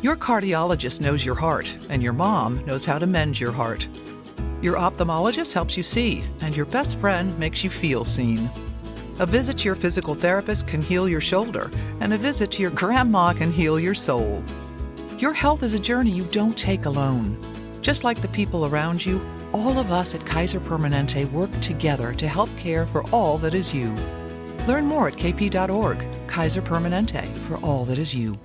Your cardiologist knows your heart, and your mom knows how to mend your heart. Your ophthalmologist helps you see, and your best friend makes you feel seen. A visit to your physical therapist can heal your shoulder, and a visit to your grandma can heal your soul. Your health is a journey you don't take alone. Just like the people around you, all of us at Kaiser Permanente work together to help care for all that is you. Learn more at kp.org. Kaiser Permanente, for all that is you.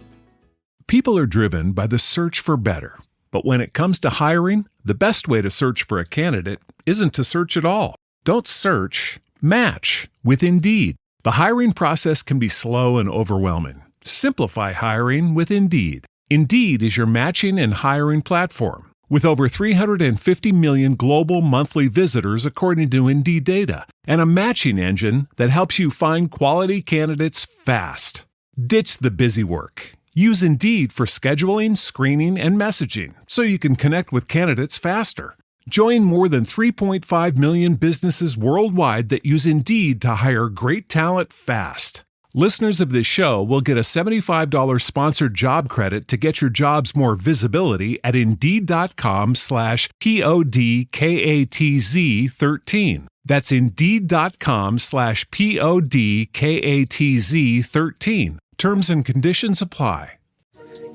People are driven by the search for better. But when it comes to hiring, the best way to search for a candidate isn't to search at all. Don't search, match with Indeed. The hiring process can be slow and overwhelming. Simplify hiring with Indeed. Indeed is your matching and hiring platform. With over 350 million global monthly visitors according to Indeed data, and a matching engine that helps you find quality candidates fast. Ditch the busy work. Use Indeed for scheduling, screening, and messaging so you can connect with candidates faster. Join more than 3.5 million businesses worldwide that use Indeed to hire great talent fast. Listeners of this show will get a $75 sponsored job credit to get your jobs more visibility at Indeed.com/PODKATZ13. That's Indeed.com/PODKATZ13. Terms and conditions apply.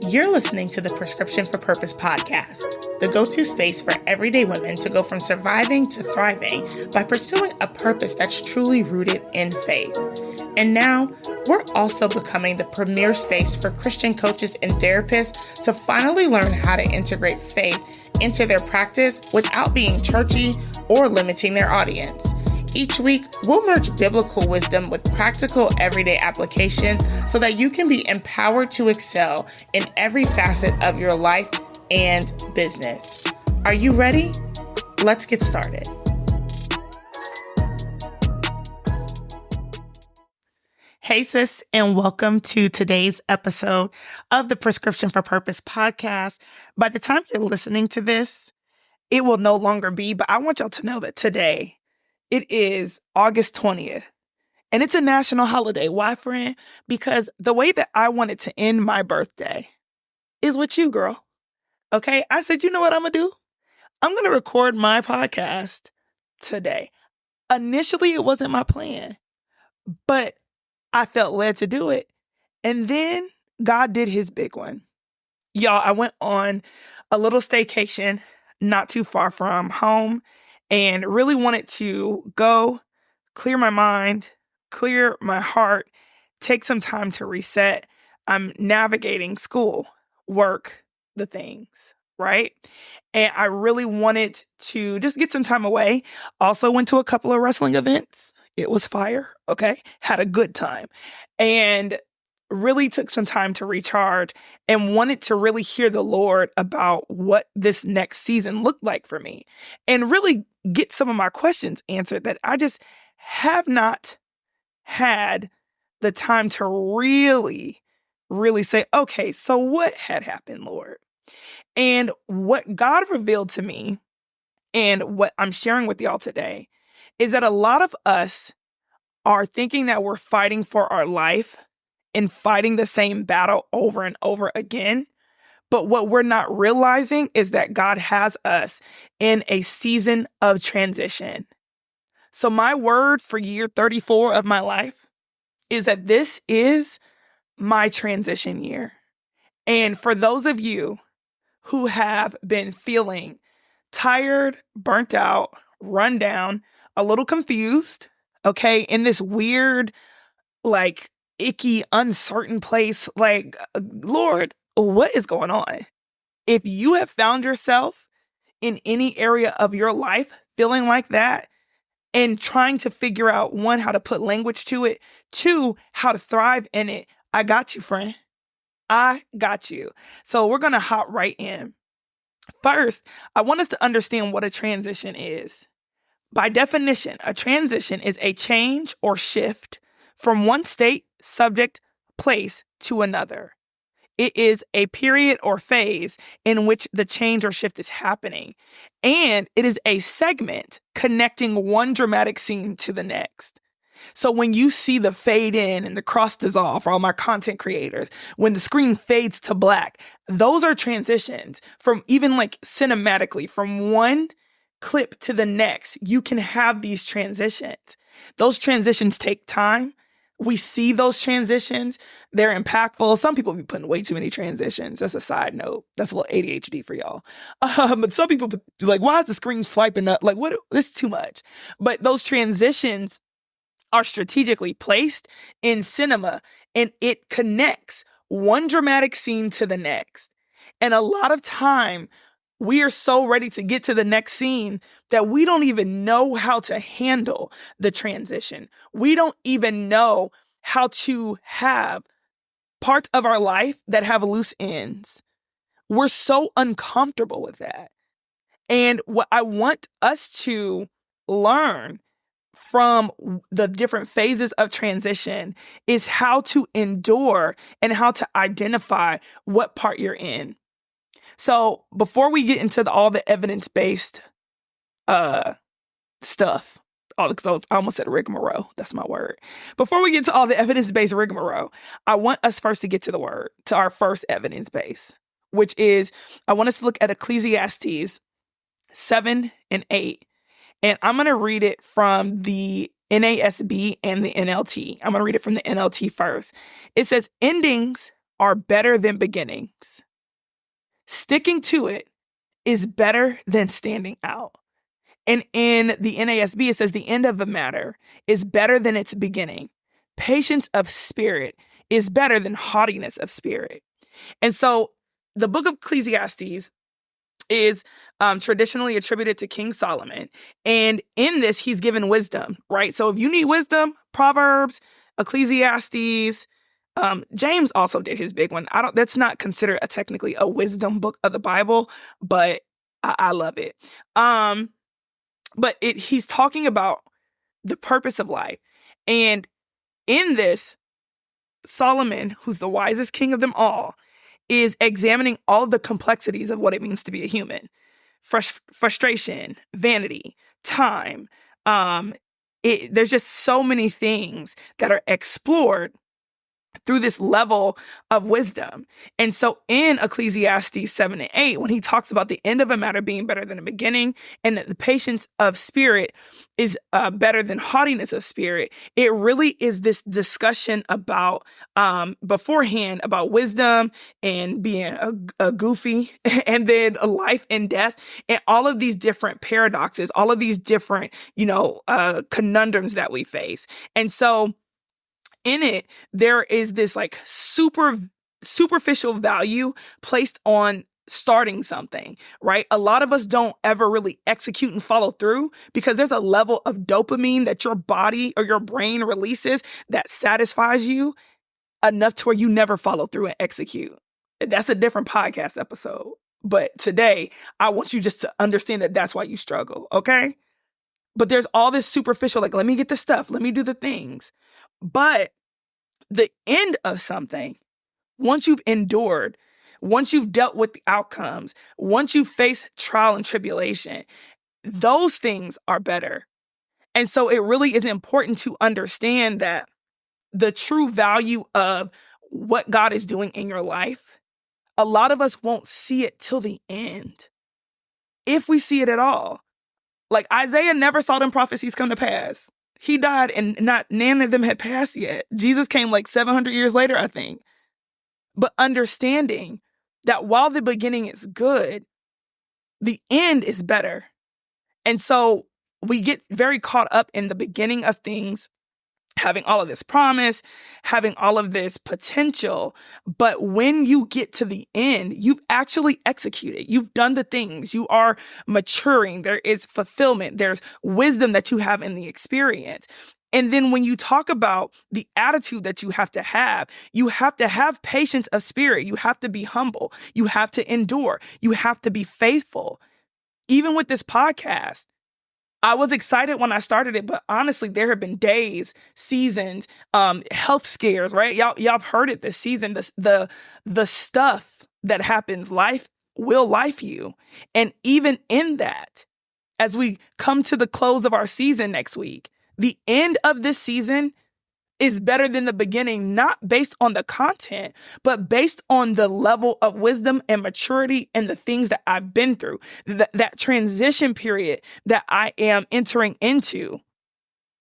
You're listening to the Prescription for Purpose podcast, the go-to space for everyday women to go from surviving to thriving by pursuing a purpose that's truly rooted in faith. And now, we're also becoming the premier space for Christian coaches and therapists to finally learn how to integrate faith into their practice without being churchy or limiting their audience. Each week, we'll merge biblical wisdom with practical everyday application so that you can be empowered to excel in every facet of your life and business. Are you ready? Let's get started. Hey sis, and welcome to today's episode of the Prescription for Purpose podcast. By the time you're listening to this, it will no longer be, but I want y'all to know that today, it is August 20th, and it's a national holiday. Why, friend? Because the way that I wanted to end my birthday is with you, girl. Okay? I said, you know what I'm going to do? I'm going to record my podcast today. Initially, it wasn't my plan, but I felt led to do it. And then God did his big one. Y'all, I went on a little staycation not too far from home and really wanted to go clear my mind, clear my heart, take some time to reset. I'm navigating school, work, the things, right? And I really wanted to just get some time away. Also went to a couple of wrestling events. It was fire, okay? Had a good time. And really took some time to recharge and wanted to really hear the Lord about what this next season looked like for me. And really get some of my questions answered that I just have not had the time to really say, okay, so what had happened, Lord? And what God revealed to me and what I'm sharing with y'all today is that a lot of us are thinking that we're fighting for our life and fighting the same battle over and over again. But what we're not realizing is that God has us in a season of transition. So my word for year 34 of my life is that this is my transition year. And for those of you who have been feeling tired, burnt out, run down, a little confused, okay, in this weird, like, icky, uncertain place, like, Lord, what is going on? If you have found yourself in any area of your life feeling like that and trying to figure out, one, how to put language to it, two, how to thrive in it, I got you, friend. I got you. So we're going to hop right in. First, I want us to understand what a transition is. By definition, a transition is a change or shift from one state, subject, place to another. It is a period or phase in which the change or shift is happening. And it is a segment connecting one dramatic scene to the next. So when you see the fade in and the cross dissolve for all my content creators, when the screen fades to black, those are transitions from even like cinematically from one clip to the next. You can have these transitions. Those transitions take time. We see those transitions. They're impactful. Some people be putting way too many transitions. That's a side note. That's a little ADHD for y'all. But some people be like, why is the screen swiping up? Like, what? This is too much. But those transitions are strategically placed in cinema, and it connects one dramatic scene to the next. And a lot of time, we are so ready to get to the next scene that we don't even know how to handle the transition. We don't even know how to have parts of our life that have loose ends. We're so uncomfortable with that. And what I want us to learn from the different phases of transition is how to endure and how to identify what part you're in. So before we get into all the evidence-based stuff, I almost said rigmarole. That's my word. Before we get to all the evidence-based rigmarole, I want us first to get to the word, to our first evidence base, which is, I want us to look at Ecclesiastes 7 and 8. And I'm going to read it from the NASB and the NLT. I'm going to read it from the NLT first. It says, endings are better than beginnings. Sticking to it is better than standing out. And in the NASB, it says the end of a matter is better than its beginning. Patience of spirit is better than haughtiness of spirit. And so the book of Ecclesiastes is traditionally attributed to King Solomon. And in this, he's given wisdom, right? So if you need wisdom, Proverbs, Ecclesiastes, James also did his big one. That's not considered technically a wisdom book of the Bible, but I love it. But he's talking about the purpose of life. And in this, Solomon, who's the wisest king of them all, is examining all of the complexities of what it means to be a human. Frustration, vanity, time. There's just so many things that are explored through this level of wisdom. And so in Ecclesiastes 7 and 8, when he talks about the end of a matter being better than the beginning and that the patience of spirit is better than haughtiness of spirit, it really is this discussion about beforehand about wisdom and being a goofy and then a life and death and all of these different paradoxes, all of these different, conundrums that we face. And so in it, there is this like superficial value placed on starting something, right? A lot of us don't ever really execute and follow through because there's a level of dopamine that your body or your brain releases that satisfies you enough to where you never follow through and execute. That's a different podcast episode. But today, I want you just to understand that that's why you struggle, okay? But there's all this superficial, like, let me get the stuff, let me do the things. But the end of something, once you've endured, once you've dealt with the outcomes, once you face trial and tribulation, those things are better. And so it really is important to understand that the true value of what God is doing in your life, a lot of us won't see it till the end, if we see it at all. Like Isaiah never saw them prophecies come to pass. He died and none of them had passed yet. Jesus came like 700 years later, I think. But understanding that while the beginning is good, the end is better. And so we get very caught up in the beginning of things, having all of this promise, having all of this potential. But when you get to the end, you've actually executed. You've done the things. You are maturing. There is fulfillment. There's wisdom that you have in the experience. And then when you talk about the attitude that you have to have patience of spirit. You have to be humble. You have to endure. You have to be faithful. Even with this podcast, I was excited when I started it, but honestly, there have been days, seasons, health scares, right? Y'all have heard it this season. The stuff that happens, life will life you. And even in that, as we come to the close of our season next week, The end of this season is better than the beginning, not based on the content, but based on the level of wisdom and maturity and the things that I've been through, that transition period that I am entering into.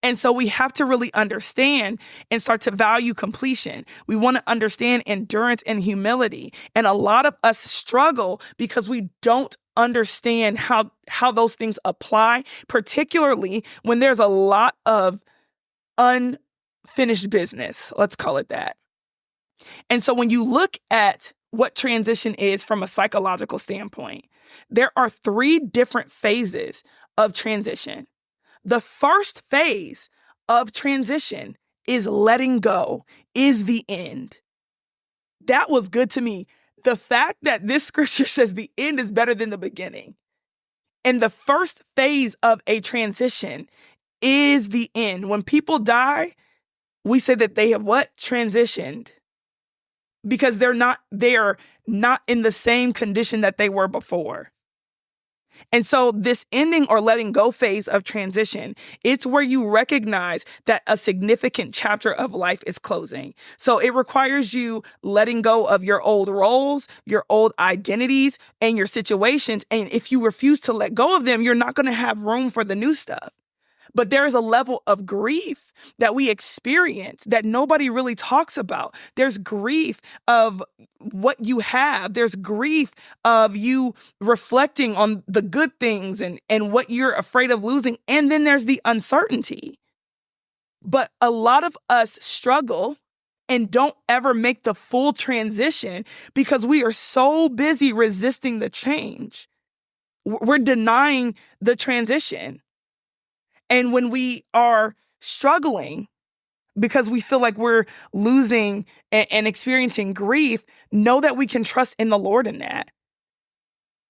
And so we have to really understand and start to value completion. We want to understand endurance and humility. And a lot of us struggle because we don't understand how those things apply, particularly when there's a lot of unfinished business. Let's call it that. And so when you look at what transition is from a psychological standpoint, there are 3 different phases of transition. The first phase of transition is letting go, is the end. That was good to me. The fact that this scripture says the end is better than the beginning. And the first phase of a transition is the end. When people die, we say that they have what? Transitioned. Because they are not in the same condition that they were before. And so this ending or letting go phase of transition, it's where you recognize that a significant chapter of life is closing. So it requires you letting go of your old roles, your old identities, and your situations. And if you refuse to let go of them, you're not going to have room for the new stuff. But there is a level of grief that we experience that nobody really talks about. There's grief of what you have. There's grief of you reflecting on the good things and what you're afraid of losing. And then there's the uncertainty. But a lot of us struggle and don't ever make the full transition because we are so busy resisting the change. We're denying the transition. And when we are struggling because we feel like we're losing and experiencing grief, know that we can trust in the Lord in that.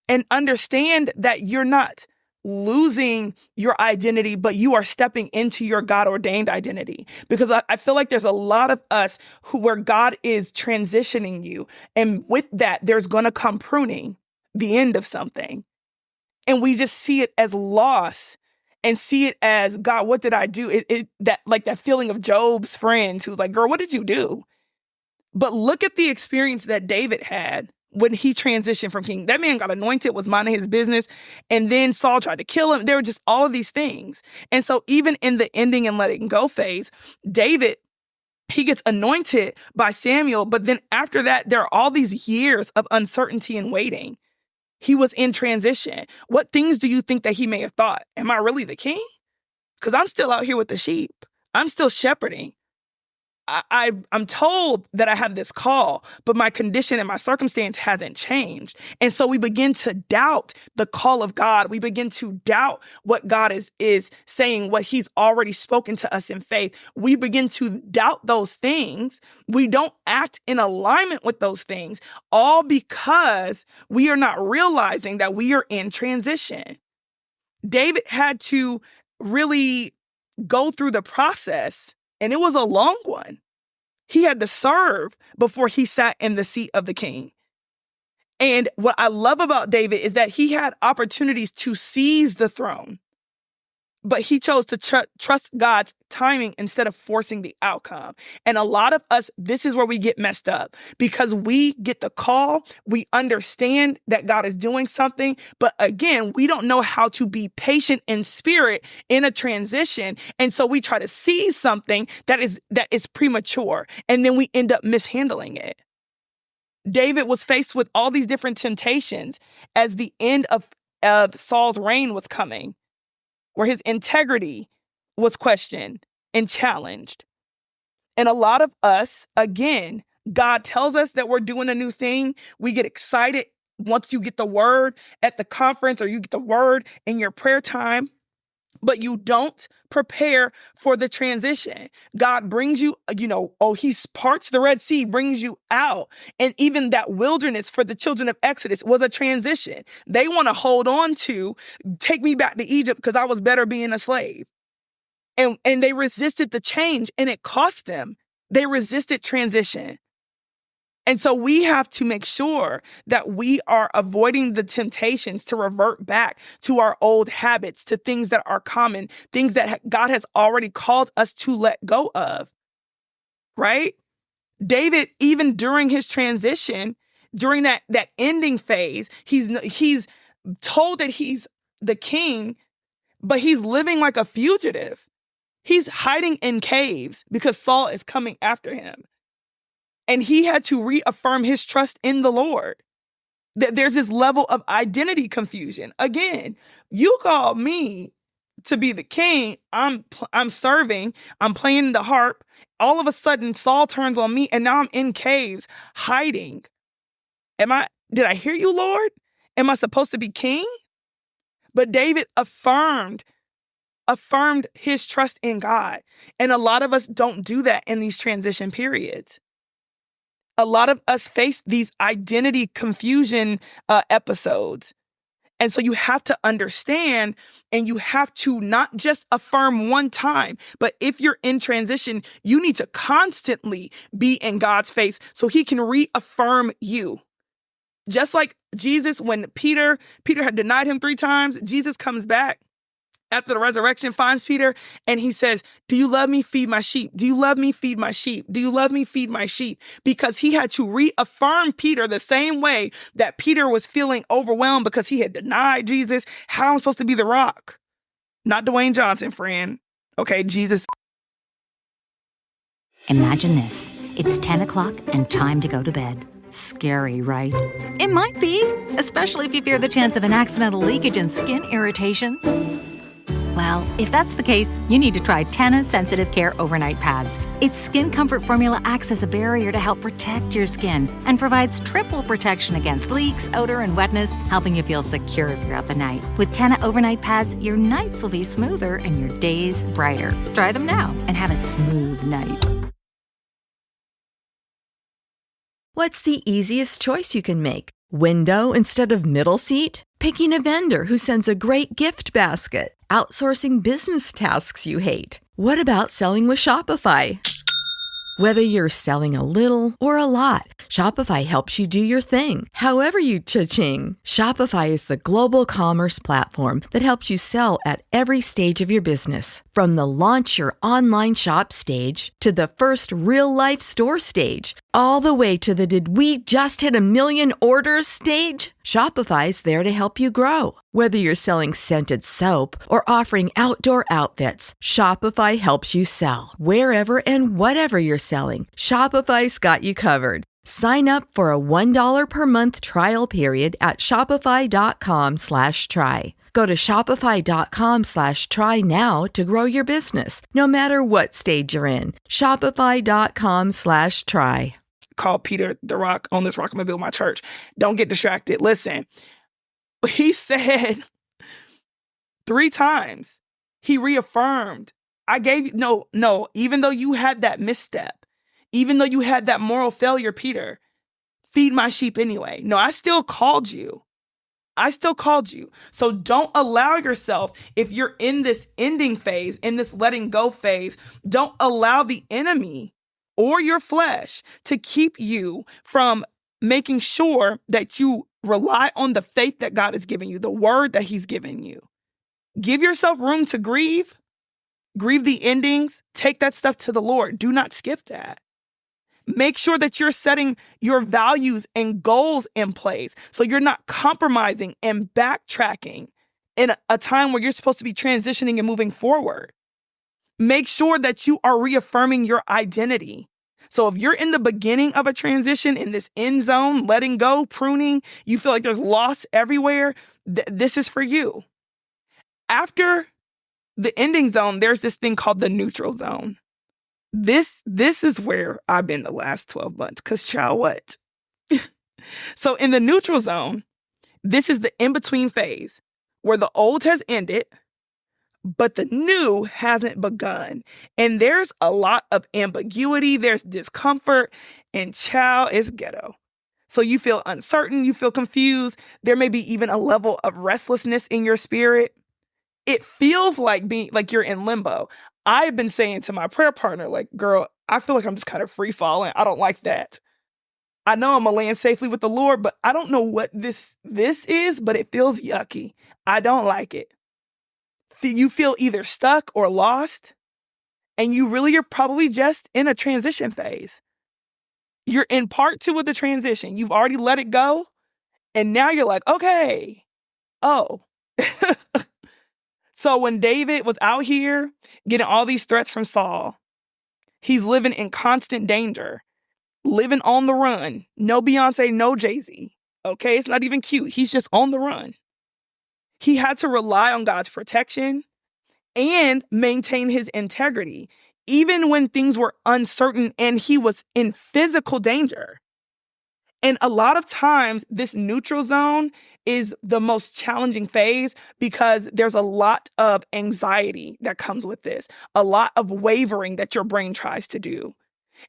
And understand that you're not losing your identity, but you are stepping into your God-ordained identity. Because I feel like there's a lot of us where God is transitioning you. And with that, there's going to come pruning, the end of something. And we just see it as loss. And see it as, God, what did I do? That feeling of Job's friends who's like, girl, what did you do? But look at the experience that David had when he transitioned from king. That man got anointed, was minding his business, and then Saul tried to kill him. There were just all of these things. And so even in the ending and letting go phase, David, he gets anointed by Samuel, but then after that, there are all these years of uncertainty and waiting. He was in transition. What things do you think that he may have thought? Am I really the king? Because I'm still out here with the sheep. I'm still shepherding. I'm told that I have this call, but my condition and my circumstance hasn't changed. And so we begin to doubt the call of God. We begin to doubt what God is saying, what he's already spoken to us in faith. We begin to doubt those things. We don't act in alignment with those things, all because we are not realizing that we are in transition. David had to really go through the process, and it was a long one. He had to serve before he sat in the seat of the king. And what I love about David is that he had opportunities to seize the throne, but he chose to trust God's timing instead of forcing the outcome. And a lot of us, this is where we get messed up because we get the call. We understand that God is doing something, but again, we don't know how to be patient in spirit in a transition. And so we try to seize something that is premature, and then we end up mishandling it. David was faced with all these different temptations as the end of Saul's reign was coming, where his integrity was questioned and challenged. And a lot of us, again, God tells us that we're doing a new thing. We get excited once you get the word at the conference or you get the word in your prayer time, but you don't prepare for the transition. God brings you, he parts the Red Sea, brings you out. And even that wilderness for the children of Exodus was a transition. They want to hold on to, take me back to Egypt because I was better being a slave. And they resisted the change, and it cost them. They resisted transition. And so we have to make sure that we are avoiding the temptations to revert back to our old habits, to things that are common, things that God has already called us to let go of, right? David, even during his transition, during that ending phase, he's told that he's the king, but he's living like a fugitive. He's hiding in caves because Saul is coming after him. And he had to reaffirm his trust in the Lord. There's this level of identity confusion. Again, you call me to be the king. I'm serving. I'm playing the harp. All of a sudden, Saul turns on me, and now I'm in caves hiding. Did I hear you, Lord? Am I supposed to be king? But David affirmed his trust in God. And a lot of us don't do that in these transition periods. A lot of us face these identity confusion episodes. And so you have to understand, and you have to not just affirm one time, but if you're in transition, you need to constantly be in God's face so he can reaffirm you. Just like Jesus, when Peter had denied him 3 times, Jesus comes back after the resurrection, finds Peter, and he says, do you love me? Feed my sheep. Do you love me? Feed my sheep. Do you love me? Feed my sheep. Because he had to reaffirm Peter the same way that Peter was feeling overwhelmed because he had denied Jesus. How am I supposed to be the rock? Not Dwayne Johnson, friend. Okay, Jesus. Imagine this. It's 10 o'clock and time to go to bed. Scary, right? It might be, especially if you fear the chance of an accidental leakage and skin irritation. Well, if that's the case, you need to try Tena Sensitive Care Overnight Pads. Its skin comfort formula acts as a barrier to help protect your skin and provides triple protection against leaks, odor, and wetness, helping you feel secure throughout the night. With Tena Overnight Pads, your nights will be smoother and your days brighter. Try them now and have a smooth night. What's the easiest choice you can make? Window instead of middle seat? Picking a vendor who sends a great gift basket? Outsourcing business tasks you hate? What about selling with Shopify? Whether you're selling a little or a lot, Shopify helps you do your thing, however you cha-ching. Shopify is the global commerce platform that helps you sell at every stage of your business. From the launch your online shop stage to the first real-life store stage, all the way to the did we just hit 1 million orders stage. Shopify's there to help you grow. Whether you're selling scented soap or offering outdoor outfits, Shopify helps you sell. Wherever and whatever you're selling, Shopify's got you covered. Sign up for a $1 per month trial period at shopify.com/try. Go to shopify.com/try now to grow your business, no matter what stage you're in. Shopify.com/try. Call Peter the rock. On this rock, I'm going to build my church. Don't get distracted. Listen, he said 3 times, he reaffirmed, I gave you, no, even though you had that misstep, even though you had that moral failure, Peter, feed my sheep anyway. No, I still called you. So don't allow yourself, if you're in this ending phase, in this letting go phase, don't allow the enemy or your flesh to keep you from making sure that you rely on the faith that God has given you, the word that he's given you. Give yourself room to grieve the endings, take that stuff to the Lord. Do not skip that. Make sure that you're setting your values and goals in place so you're not compromising and backtracking in a time where you're supposed to be transitioning and moving forward. Make sure that you are reaffirming your identity. So if you're in the beginning of a transition, in this end zone, letting go, pruning, you feel like there's loss everywhere, this is for you. After the ending zone, there's this thing called the neutral zone. This is where I've been the last 12 months, because child, what? So in the neutral zone, this is the in-between phase where the old has ended, but the new hasn't begun. And there's a lot of ambiguity, there's discomfort, and child, it's ghetto. So you feel uncertain, you feel confused, there may be even a level of restlessness in your spirit. It feels like you're in limbo. I've been saying to my prayer partner, like, girl, I feel like I'm just kind of free falling. I don't like that. I know I'm going to land safely with the Lord, but I don't know what this is, but it feels yucky. I don't like it. You feel either stuck or lost, and you really are probably just in a transition phase. You're in part 2 of the transition. You've already let it go, and now you're like, okay, oh. So when David was out here getting all these threats from Saul, he's living in constant danger, living on the run. No Beyonce, no Jay-Z. Okay, it's not even cute. He's just on the run. He had to rely on God's protection and maintain his integrity, even when things were uncertain and he was in physical danger. And a lot of times, this neutral zone is the most challenging phase because there's a lot of anxiety that comes with this, a lot of wavering that your brain tries to do.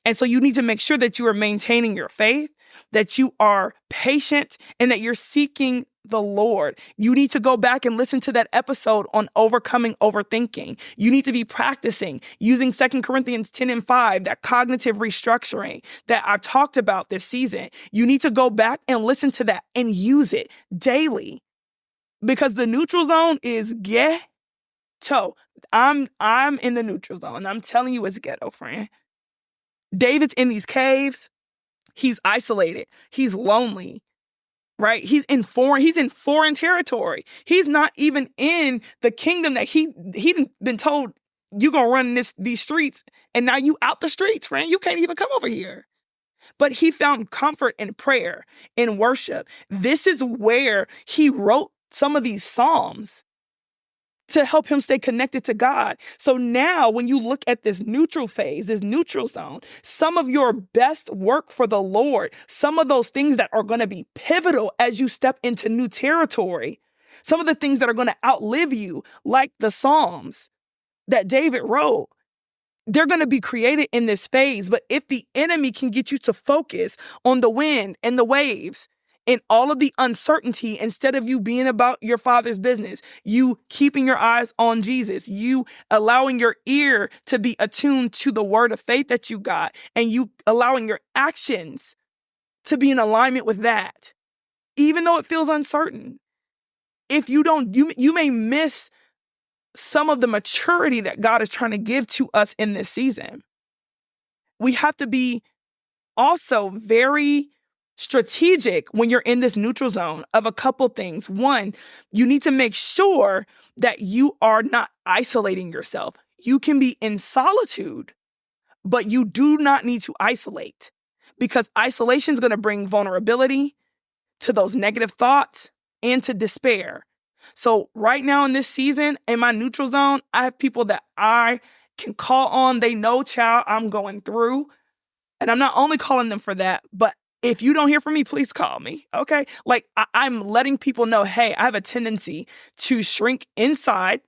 And so you need to make sure that you are maintaining your faith, that you are patient, and that you're seeking the Lord. You need to go back and listen to that episode on overcoming overthinking. You need to be practicing using 2 Corinthians 10:5, that cognitive restructuring that I've talked about this season. You need to go back and listen to that and use it daily, because the neutral zone is ghetto. I'm in the neutral zone. I'm telling you, it's ghetto, friend. David's in these caves. He's isolated. He's lonely. Right? He's in foreign territory. He's not even in the kingdom that he'd been told, you gonna run these streets, and now you out the streets, friend. You can't even come over here. But he found comfort in prayer, in worship. This is where he wrote some of these Psalms to help him stay connected to God. So now when you look at this neutral phase, this neutral zone, some of your best work for the Lord, some of those things that are going to be pivotal as you step into new territory, some of the things that are going to outlive you, like the Psalms that David wrote, they're going to be created in this phase. But if the enemy can get you to focus on the wind and the waves and all of the uncertainty, instead of you being about your Father's business, you keeping your eyes on Jesus, you allowing your ear to be attuned to the word of faith that you got, and you allowing your actions to be in alignment with that, even though it feels uncertain. If you don't, you may miss some of the maturity that God is trying to give to us in this season. We have to be also very strategic when you're in this neutral zone of a couple things. One, you need to make sure that you are not isolating yourself. You can be in solitude, but you do not need to isolate, because isolation is going to bring vulnerability to those negative thoughts and to despair. So right now in this season, in my neutral zone, I have people that I can call on. They know, child, I'm going through. And I'm not only calling them for that, but if you don't hear from me, please call me, okay? Like, I'm letting people know, hey, I have a tendency to shrink inside.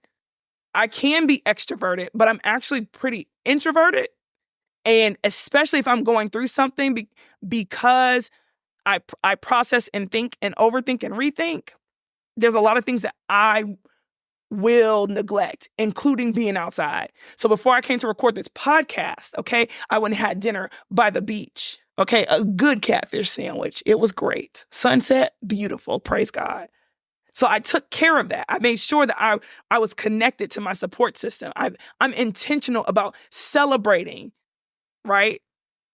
I can be extroverted, but I'm actually pretty introverted. And especially if I'm going through something, because I process and think and overthink and rethink, there's a lot of things that I will neglect, including being outside. So before I came to record this podcast, okay, I went and had dinner by the beach. Okay, a good catfish sandwich. It was great. Sunset, beautiful. Praise God. So I took care of that. I made sure that I was connected to my support system. I'm intentional about celebrating, right?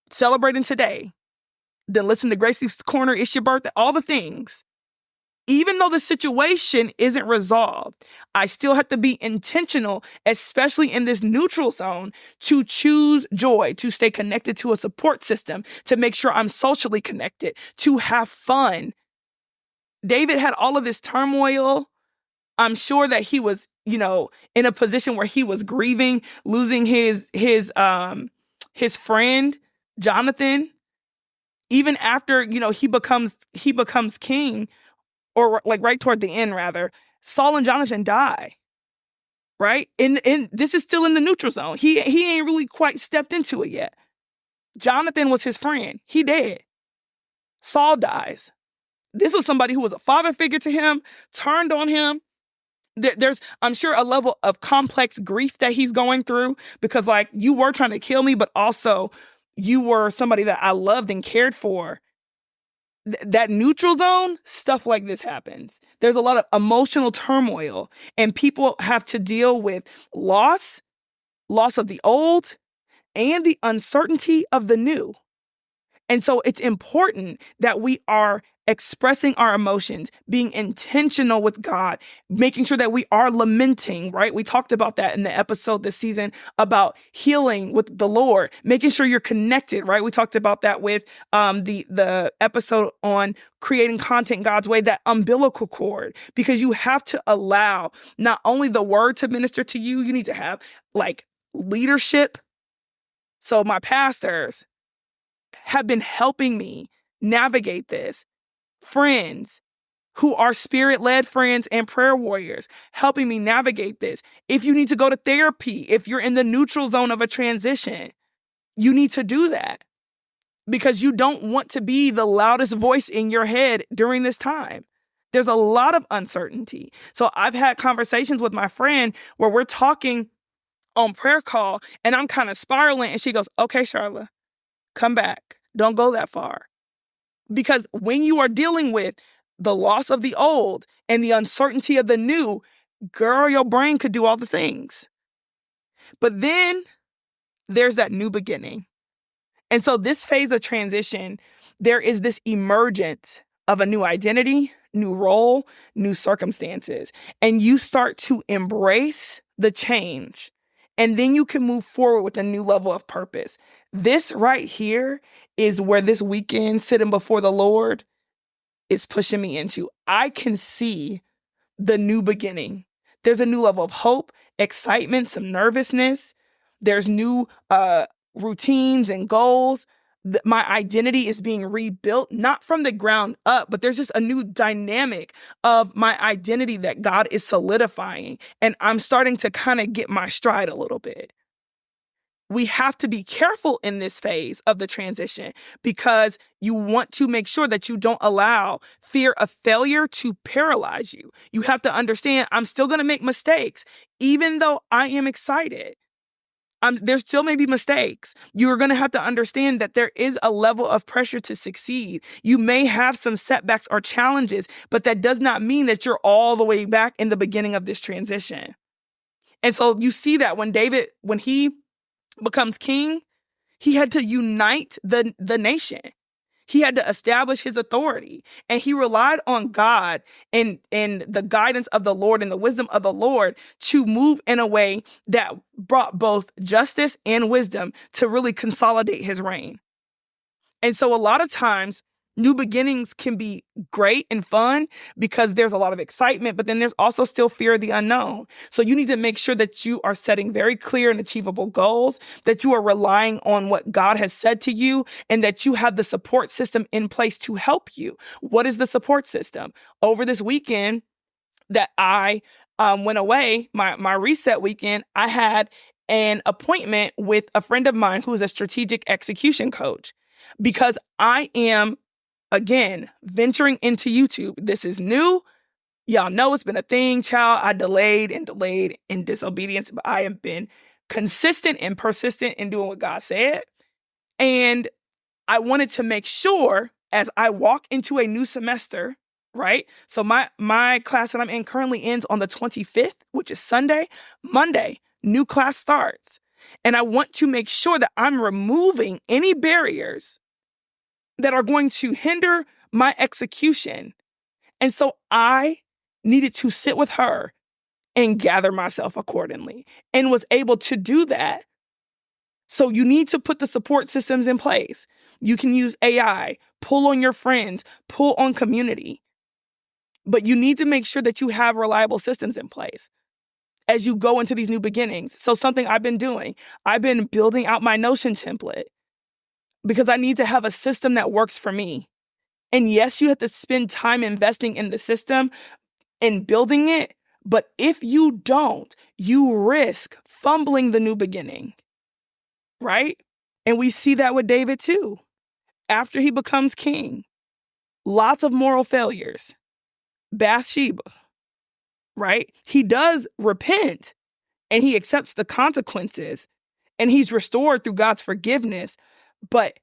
Celebrating today. Then listen to Gracie's Corner, it's your birthday, all the things. Even though the situation isn't resolved, I still have to be intentional, especially in this neutral zone, to choose joy, to stay connected to a support system, to make sure I'm socially connected, to have fun. David had all of this turmoil. I'm sure that he was, in a position where he was grieving, losing his friend, Jonathan. Even after, he becomes king, or like right toward the end, rather, Saul and Jonathan die, right? And this is still in the neutral zone. He ain't really quite stepped into it yet. Jonathan was his friend. He dead. Saul dies. This was somebody who was a father figure to him, turned on him. There's, I'm sure, a level of complex grief that he's going through, because like, you were trying to kill me, but also you were somebody that I loved and cared for. that neutral zone, stuff like this happens. There's a lot of emotional turmoil, and people have to deal with loss of the old, and the uncertainty of the new. And so it's important that we are expressing our emotions, being intentional with God, making sure that we are lamenting, right? We talked about that in the episode this season about healing with the Lord, making sure you're connected, right? We talked about that with the episode on creating content God's way, that umbilical cord, because you have to allow not only the word to minister to you, you need to have like leadership. So my pastors have been helping me navigate this. Friends who are spirit-led friends and prayer warriors helping me navigate this. If you need to go to therapy, if you're in the neutral zone of a transition, you need to do that because you don't want to be the loudest voice in your head during this time. There's a lot of uncertainty. So I've had conversations with my friend where we're talking on prayer call and I'm kind of spiraling and she goes, okay, Sharla, come back. Don't go that far. Because when you are dealing with the loss of the old and the uncertainty of the new, girl, your brain could do all the things. But then there's that new beginning. And so this phase of transition, there is this emergence of a new identity, new role, new circumstances. And you start to embrace the change. And then you can move forward with a new level of purpose. This right here is where this weekend sitting before the Lord is pushing me into. I can see the new beginning. There's a new level of hope, excitement, some nervousness. There's new routines and goals. My identity is being rebuilt, not from the ground up, but there's just a new dynamic of my identity that God is solidifying. And I'm starting to kind of get my stride a little bit. We have to be careful in this phase of the transition because you want to make sure that you don't allow fear of failure to paralyze you. You have to understand I'm still going to make mistakes, even though I am excited. There still may be mistakes. You're going to have to understand that there is a level of pressure to succeed. You may have some setbacks or challenges, but that does not mean that you're all the way back in the beginning of this transition. And so you see that when David, when he becomes king, he had to unite the nation. He had to establish his authority, and he relied on God and the guidance of the Lord and the wisdom of the Lord to move in a way that brought both justice and wisdom to really consolidate his reign. And so a lot of times, new beginnings can be great and fun because there's a lot of excitement, but then there's also still fear of the unknown. So you need to make sure that you are setting very clear and achievable goals, that you are relying on what God has said to you, and that you have the support system in place to help you. What is the support system? Over this weekend that I went away, my reset weekend, I had an appointment with a friend of mine who is a strategic execution coach because I am, again, venturing into YouTube. This is new. Y'all know it's been a thing, child. I delayed in disobedience, but I have been consistent and persistent in doing what God said. And I wanted to make sure as I walk into a new semester, right? So my class that I'm in currently ends on the 25th, which is Sunday. Monday, new class starts. And I want to make sure that I'm removing any barriers that are going to hinder my execution. And so I needed to sit with her and gather myself accordingly and was able to do that. So you need to put the support systems in place. You can use AI, pull on your friends, pull on community. But you need to make sure that you have reliable systems in place as you go into these new beginnings. So something I've been doing, I've been building out my Notion template, because I need to have a system that works for me. And yes, you have to spend time investing in the system and building it. But if you don't, you risk fumbling the new beginning, right? And we see that with David too. After he becomes king, lots of moral failures. Bathsheba, right? He does repent and he accepts the consequences and he's restored through God's forgiveness. But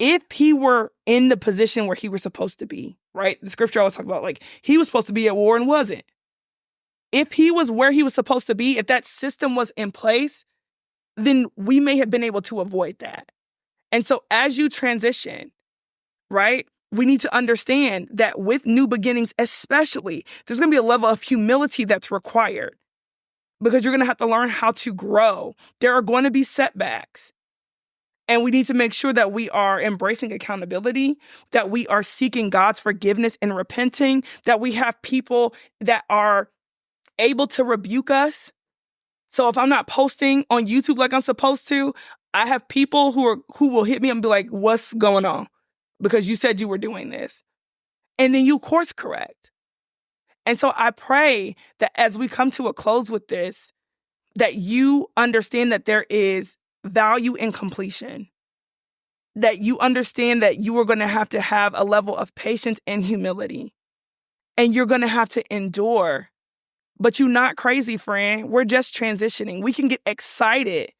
if he were in the position where he was supposed to be, right? The scripture always talks about like he was supposed to be at war and wasn't. If he was where he was supposed to be, if that system was in place, then we may have been able to avoid that. And so as you transition, right, we need to understand that with new beginnings, especially, there's going to be a level of humility that's required because you're going to have to learn how to grow. There are going to be setbacks. And we need to make sure that we are embracing accountability, that we are seeking God's forgiveness and repenting, that we have people that are able to rebuke us. So if I'm not posting on YouTube like I'm supposed to, I have people who will hit me and be like, what's going on? Because you said you were doing this. And then you course correct. And so I pray that as we come to a close with this, that you understand that there is value in completion, that you understand that you are going to have a level of patience and humility, and you're going to have to endure. But you're not crazy, friend. We're just transitioning. We can get excited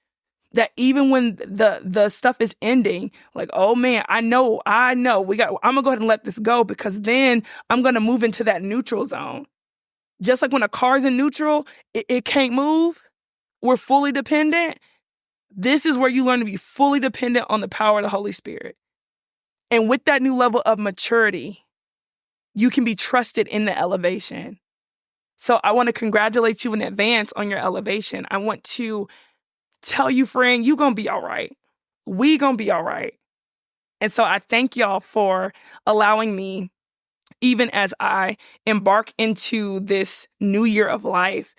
that even when the stuff is ending, like, oh man, I know, I'm gonna go ahead and let this go because then I'm gonna move into that neutral zone. Just like when a car's in neutral, it can't move. We're fully dependent. This is where you learn to be fully dependent on the power of the Holy Spirit. And with that new level of maturity, you can be trusted in the elevation. So I want to congratulate you in advance on your elevation. I want to tell you, friend, you're going to be all right. We going to be all right. And so I thank y'all for allowing me, even as I embark into this new year of life,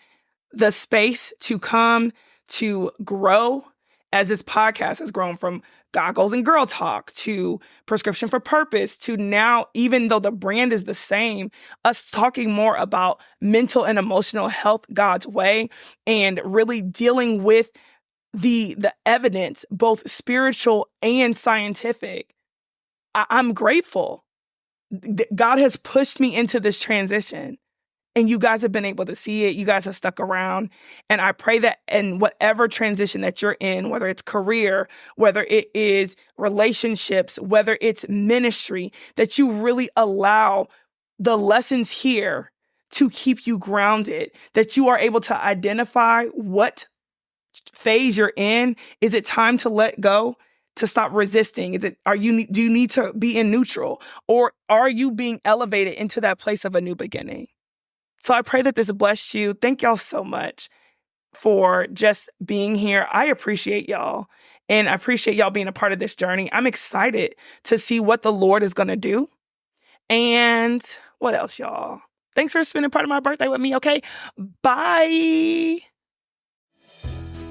the space to come to grow as this podcast has grown from Goggles and Girl Talk to Prescription for Purpose to now, even though the brand is the same, us talking more about mental and emotional health God's way and really dealing with the evidence, both spiritual and scientific. I'm grateful. God has pushed me into this transition. And you guys have been able to see it. You guys have stuck around. And I pray that in whatever transition that you're in, whether it's career, whether it is relationships, whether it's ministry, that you really allow the lessons here to keep you grounded, that you are able to identify what phase you're in. Is it time to let go? To stop resisting? Do you need to be in neutral? Or are you being elevated into that place of a new beginning? So I pray that this blessed you. Thank y'all so much for just being here. I appreciate y'all. And I appreciate y'all being a part of this journey. I'm excited to see what the Lord is going to do. And what else, y'all? Thanks for spending part of my birthday with me, okay? Bye.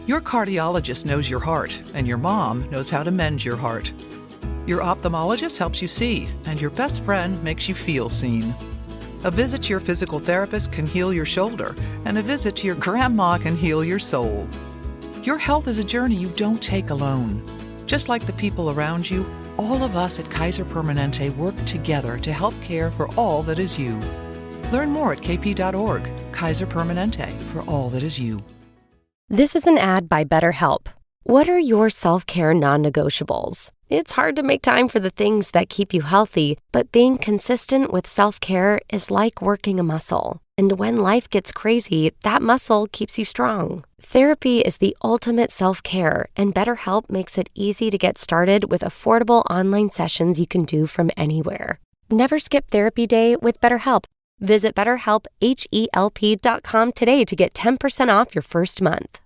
Your cardiologist knows your heart, and your mom knows how to mend your heart. Your ophthalmologist helps you see, and your best friend makes you feel seen. A visit to your physical therapist can heal your shoulder, and a visit to your grandma can heal your soul. Your health is a journey you don't take alone. Just like the people around you, all of us at Kaiser Permanente work together to help care for all that is you. Learn more at kp.org. Kaiser Permanente, for all that is you. This is an ad by BetterHelp. What are your self-care non-negotiables? It's hard to make time for the things that keep you healthy, but being consistent with self-care is like working a muscle. And when life gets crazy, that muscle keeps you strong. Therapy is the ultimate self-care, and BetterHelp makes it easy to get started with affordable online sessions you can do from anywhere. Never skip therapy day with BetterHelp. Visit BetterHelp, HELP.com today to get 10% off your first month.